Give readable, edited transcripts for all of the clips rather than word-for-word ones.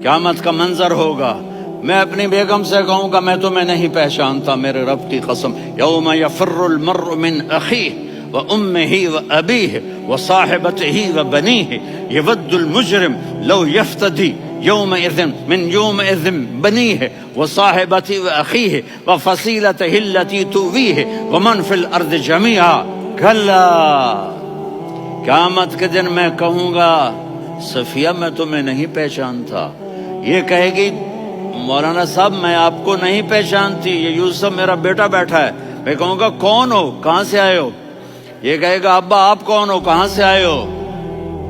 क़यामत का मंजर होगा। मैं अपनी बेगम से कहूँगा मैं तुम्हें नहीं पहचानता, मेरे रब की कसम। यौम यफ़िर्रुल मर्उ मिन अख़ीहि व उम्मिही व अबीही व साहिबतिही व बनीही यवद्दुल मुजरिम लौ यफ्तदी यौमइज़िन मिन यौमइज़िन बनीही व साहिबतिही व अख़ीही व फ़सीलतिही अल्लती तुवीही व मन फ़िल अर्ज़ि जमीआ। कल्ला, क़यामत के दिन मैं कहूँगा सफिया मैं तुम्हें नहीं पहचानता। ये कहेगी मौलाना साहब मैं आपको नहीं पहचानती, ये यूसुफ मेरा बेटा बैठा है। मैं कहूँगा कौन हो, कहाँ से आए हो? ये कहेगा अब्बा आप कौन हो, कहाँ से आए हो?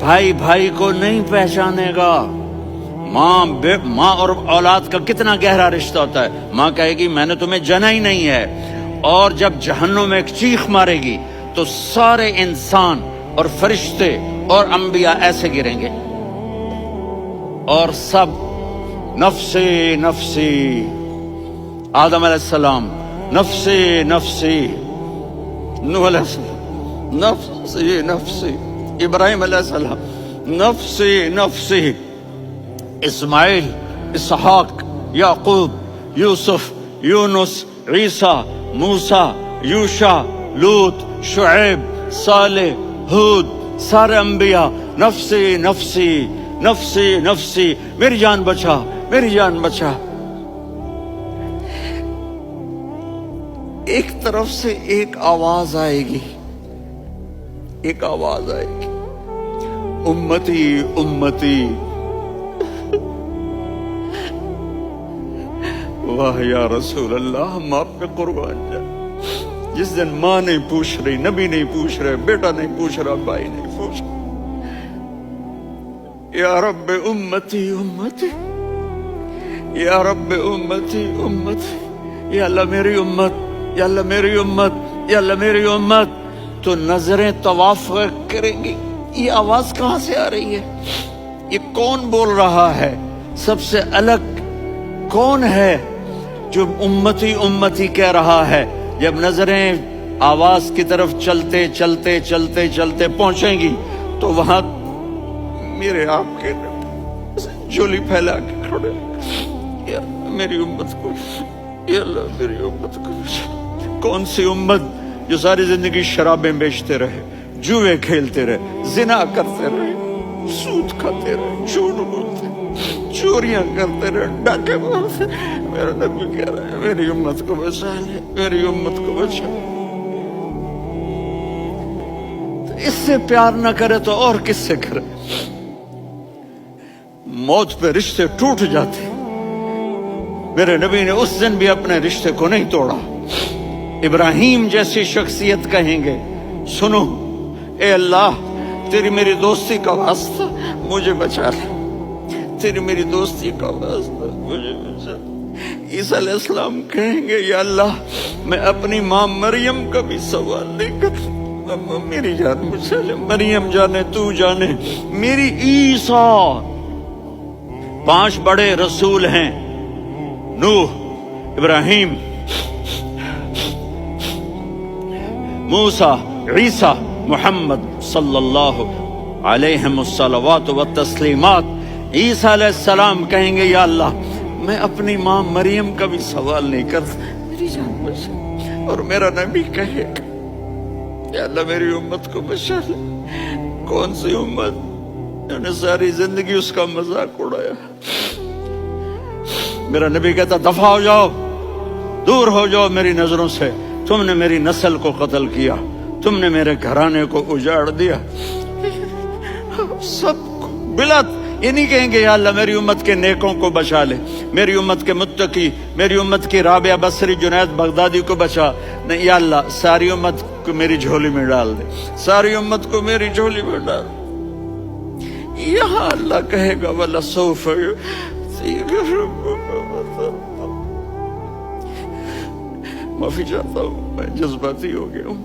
भाई भाई को नहीं पहचानेगा। माँ और औलाद का कितना गहरा रिश्ता होता है। माँ कहेगी मैंने तुम्हें जना ही नहीं है। और जब जहन्नुम में एक चीख मारेगी तो सारे इंसान और फरिश्ते और अंबिया ऐसे गिरेंगे और सब नफ्सी नफ्सी। आदम अलैहिस्सलाम नफ्सी नफ्सी, नूह अलैहिस्सलाम नफ्सी नफ्सी, इब्राहिम अलैहिस्सलाम नफ्सी नफ्सी, इस्माइल, इसहाक, याकूब, यूसुफ, यूनुस, ईसा, मूसा, यूशा, लूत, शुएब, सालेह, हूद, सारे अंबिया नफ्सी नफ्सी नफ्सी नफ्सी, मेरी जान बचा, मेरी जान बचा। एक तरफ से एक आवाज आएगी, एक आवाज आएगी, उम्मती उम्मती। वाह या रसूल अल्लाह, हम आप पे कुर्बान जाए। जिस दिन माँ नहीं पूछ रही, नबी नहीं पूछ रहे, बेटा नहीं पूछ रहा, भाई नहीं पूछ रहा, या रब उम्मती उम्मती, या रब उम्मती उम्मती, या अल्लाह मेरी उम्मत, या अल्लाह मेरी उम्मत, या अल्लाह मेरी उम्मत। तो नजरें तवाफ करेंगी, ये आवाज कहाँ से आ रही है? ये कौन बोल रहा है? सबसे अलग कौन है जो उम्मती उम्मती कह रहा है? जब नजरें आवाज की तरफ चलते चलते चलते चलते पहुंचेंगी तो वहां मेरे आपके झोली फैला के खड़े, या मेरी उम्मत को, या अल्लाह मेरी उम्मत को। कौन सी उम्मत जो सारी जिंदगी शराबें बेचते रहे, जुए खेलते रहे, जिना करते रहे, सूद खाते रहे, झूठ बोलते, चोरियां करते रहे, डाके मारते। मेरा नबी कह रहा है मेरी उम्मत को बचा ले, मेरी उम्मत को बचा। तो इससे प्यार न करे तो और किससे करे? मौत पे रिश्ते टूट जाते। मेरे नबी ने उस दिन भी अपने रिश्ते को नहीं तोड़ा। इब्राहिम जैसी शख्सियत कहेंगे सुनो ए अल्लाह, तेरी मेरी दोस्ती का वास्ता मुझे बचा ले, तेरी मेरी दोस्ती का वास्ता मुझे बचा ले। ईसा अलैहिस्सलाम कहेंगे या अल्लाह मैं अपनी माँ मरियम का भी सवाल नहीं कर, मेरी जान बचा ले। मरियम जाने तू जाने, मेरी ईसा। 5 बड़े रसूल हैं, नूह, इब्राहिम, मूसा, ईसा, मुहम्मद सल्लल्लाहु अलैहि वसल्लम व तस्लीमात। ईसा अलैहिस्सलाम कहेंगे या अल्लाह मैं अपनी माँ मरियम का भी सवाल नहीं करता, मेरी जान बचा। और मेरा नबी कहेगा या अल्लाह मेरी उम्मत को बचा ले। कौन सी उम्मत ने सारी जिंदगी उसका मजाक उड़ाया? मेरा नबी कहता दफा हो जाओ, दूर हो जाओ मेरी नजरों से। तुमने मेरी नस्ल को कत्ल किया, तुमने मेरे घराने को उजाड़ दिया। सबको बिलत ये नहीं कहेंगे या अल्लाह मेरी उम्मत के नेकों को बचा ले, मेरी उम्मत के मुत्तकी, मेरी उम्मत की राबिया बसरी, जुनैद बगदादी को बचा। नहीं या अल्लाह सारी उम्मत को मेरी झोली में डाल दे, सारी उम्मत को मेरी झोली में डाल। यहाँ अल्लाह कहेगा वला सौफ। माफी चाहता हूँ, मैं जज्बाती हो गया हूँ।